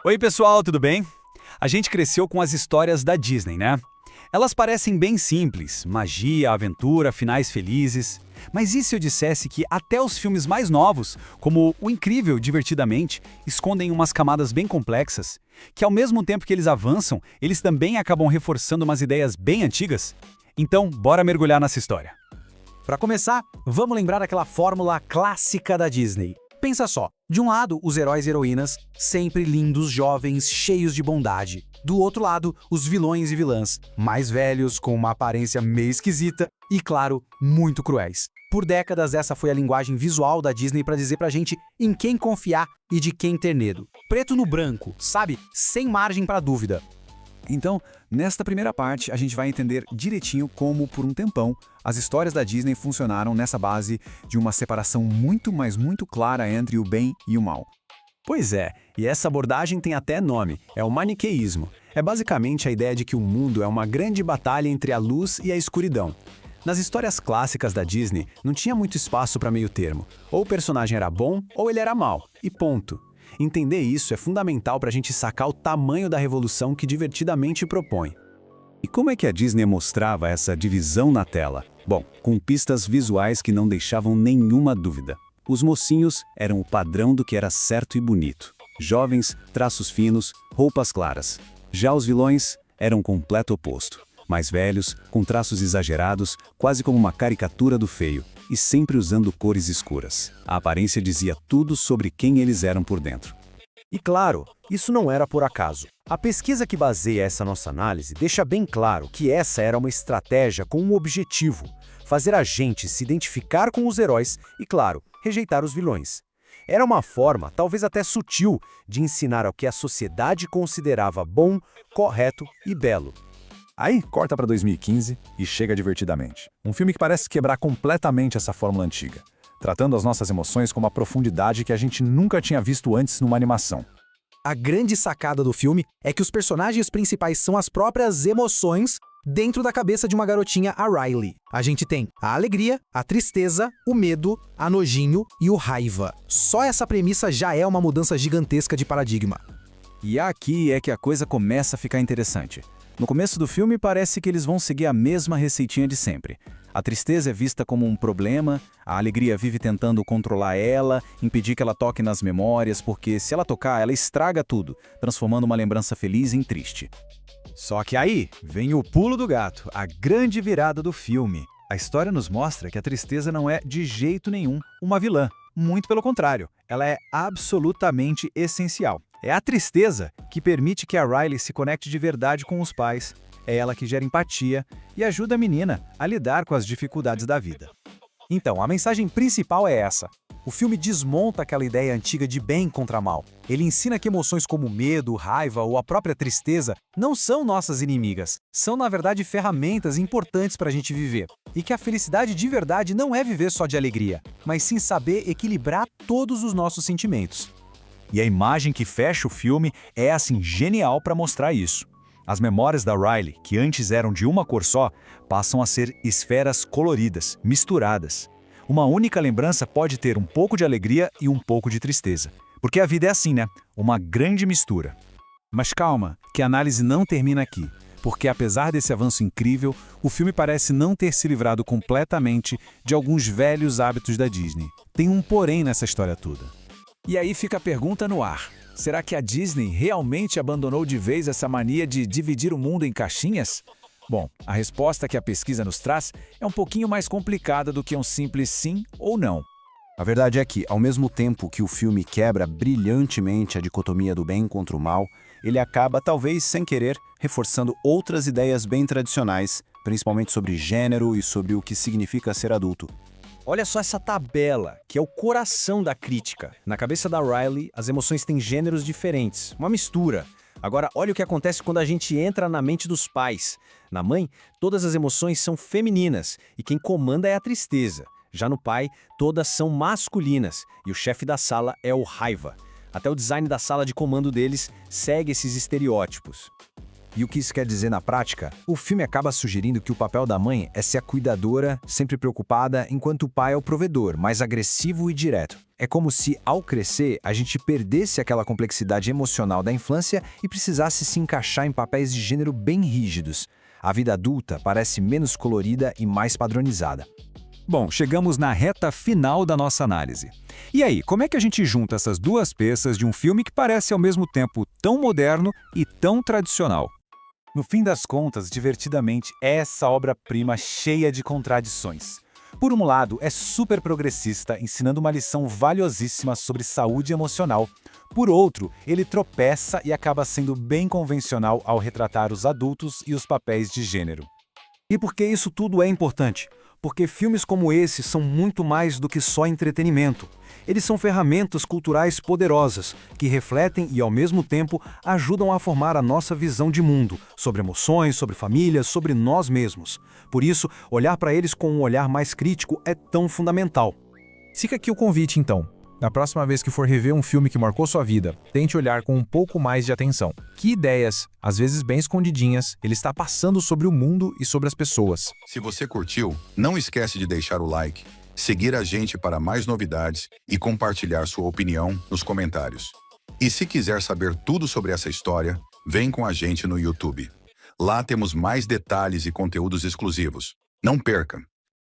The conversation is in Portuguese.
Oi, pessoal, tudo bem? A gente cresceu com as histórias da Disney, né? Elas parecem bem simples, magia, aventura, finais felizes. Mas e se eu dissesse que até os filmes mais novos, como O Incrível Divertidamente, escondem umas camadas bem complexas, que ao mesmo tempo que eles avançam, eles também acabam reforçando umas ideias bem antigas? Então, bora mergulhar nessa história. Para começar, vamos lembrar aquela fórmula clássica da Disney. Pensa só, de um lado, os heróis e heroínas, sempre lindos, jovens, cheios de bondade. Do outro lado, os vilões e vilãs, mais velhos, com uma aparência meio esquisita e, claro, muito cruéis. Por décadas, essa foi a linguagem visual da Disney para dizer pra gente em quem confiar e de quem ter medo. Preto no branco, sabe? Sem margem para dúvida. Então, nesta primeira parte, a gente vai entender direitinho como, por um tempão, as histórias da Disney funcionaram nessa base de uma separação muito, mas muito clara entre o bem e o mal. Pois é, e essa abordagem tem até nome, é o maniqueísmo. É basicamente a ideia de que o mundo é uma grande batalha entre a luz e a escuridão. Nas histórias clássicas da Disney, não tinha muito espaço para meio termo. Ou o personagem era bom, ou ele era mau, e ponto. Entender isso é fundamental para a gente sacar o tamanho da revolução que Divertidamente propõe. E como é que a Disney mostrava essa divisão na tela? Bom, com pistas visuais que não deixavam nenhuma dúvida. Os mocinhos eram o padrão do que era certo e bonito. Jovens, traços finos, roupas claras. Já os vilões eram o completo oposto. Mais velhos, com traços exagerados, quase como uma caricatura do feio, e sempre usando cores escuras. A aparência dizia tudo sobre quem eles eram por dentro. E claro, isso não era por acaso. A pesquisa que baseia essa nossa análise deixa bem claro que essa era uma estratégia com um objetivo: fazer a gente se identificar com os heróis e, claro, rejeitar os vilões. Era uma forma, talvez até sutil, de ensinar ao que a sociedade considerava bom, correto e belo. Aí, corta para 2015 e chega Divertidamente. Um filme que parece quebrar completamente essa fórmula antiga, tratando as nossas emoções com uma profundidade que a gente nunca tinha visto antes numa animação. A grande sacada do filme é que os personagens principais são as próprias emoções dentro da cabeça de uma garotinha, a Riley. A gente tem a alegria, a tristeza, o medo, a nojinho e o raiva. Só essa premissa já é uma mudança gigantesca de paradigma. E aqui é que a coisa começa a ficar interessante. No começo do filme parece que eles vão seguir a mesma receitinha de sempre. A tristeza é vista como um problema, a alegria vive tentando controlar ela, impedir que ela toque nas memórias, porque se ela tocar, ela estraga tudo, transformando uma lembrança feliz em triste. Só que aí vem o pulo do gato, a grande virada do filme. A história nos mostra que a tristeza não é, de jeito nenhum, uma vilã. Muito pelo contrário, ela é absolutamente essencial. É a tristeza que permite que a Riley se conecte de verdade com os pais. É ela que gera empatia e ajuda a menina a lidar com as dificuldades da vida. Então, a mensagem principal é essa. O filme desmonta aquela ideia antiga de bem contra mal. Ele ensina que emoções como medo, raiva ou a própria tristeza não são nossas inimigas. São, na verdade, ferramentas importantes para a gente viver. E que a felicidade de verdade não é viver só de alegria, mas sim saber equilibrar todos os nossos sentimentos. E a imagem que fecha o filme é assim genial para mostrar isso. As memórias da Riley, que antes eram de uma cor só, passam a ser esferas coloridas, misturadas. Uma única lembrança pode ter um pouco de alegria e um pouco de tristeza. Porque a vida é assim, né? Uma grande mistura. Mas calma, que a análise não termina aqui. Porque apesar desse avanço incrível, o filme parece não ter se livrado completamente de alguns velhos hábitos da Disney. Tem um porém nessa história toda. E aí fica a pergunta no ar. Será que a Disney realmente abandonou de vez essa mania de dividir o mundo em caixinhas? Bom, a resposta que a pesquisa nos traz é um pouquinho mais complicada do que um simples sim ou não. A verdade é que, ao mesmo tempo que o filme quebra brilhantemente a dicotomia do bem contra o mal, ele acaba, talvez sem querer, reforçando outras ideias bem tradicionais, principalmente sobre gênero e sobre o que significa ser adulto. Olha só essa tabela, que é o coração da crítica. Na cabeça da Riley, as emoções têm gêneros diferentes, uma mistura. Agora, olha o que acontece quando a gente entra na mente dos pais. Na mãe, todas as emoções são femininas e quem comanda é a tristeza. Já no pai, todas são masculinas e o chefe da sala é o raiva. Até o design da sala de comando deles segue esses estereótipos. E o que isso quer dizer na prática? O filme acaba sugerindo que o papel da mãe é ser a cuidadora, sempre preocupada, enquanto o pai é o provedor, mais agressivo e direto. É como se, ao crescer, a gente perdesse aquela complexidade emocional da infância e precisasse se encaixar em papéis de gênero bem rígidos. A vida adulta parece menos colorida e mais padronizada. Bom, chegamos na reta final da nossa análise. E aí, como é que a gente junta essas duas peças de um filme que parece ao mesmo tempo tão moderno e tão tradicional? No fim das contas, Divertidamente é essa obra-prima cheia de contradições. Por um lado, é super progressista, ensinando uma lição valiosíssima sobre saúde emocional. Por outro, ele tropeça e acaba sendo bem convencional ao retratar os adultos e os papéis de gênero. E por que isso tudo é importante? Porque filmes como esse são muito mais do que só entretenimento. Eles são ferramentas culturais poderosas, que refletem e, ao mesmo tempo, ajudam a formar a nossa visão de mundo, sobre emoções, sobre família, sobre nós mesmos. Por isso, olhar para eles com um olhar mais crítico é tão fundamental. Fica aqui o convite, então. Na próxima vez que for rever um filme que marcou sua vida, tente olhar com um pouco mais de atenção. Que ideias, às vezes bem escondidinhas, ele está passando sobre o mundo e sobre as pessoas. Se você curtiu, não esquece de deixar o like, seguir a gente para mais novidades e compartilhar sua opinião nos comentários. E se quiser saber tudo sobre essa história, vem com a gente no YouTube. Lá temos mais detalhes e conteúdos exclusivos. Não perca!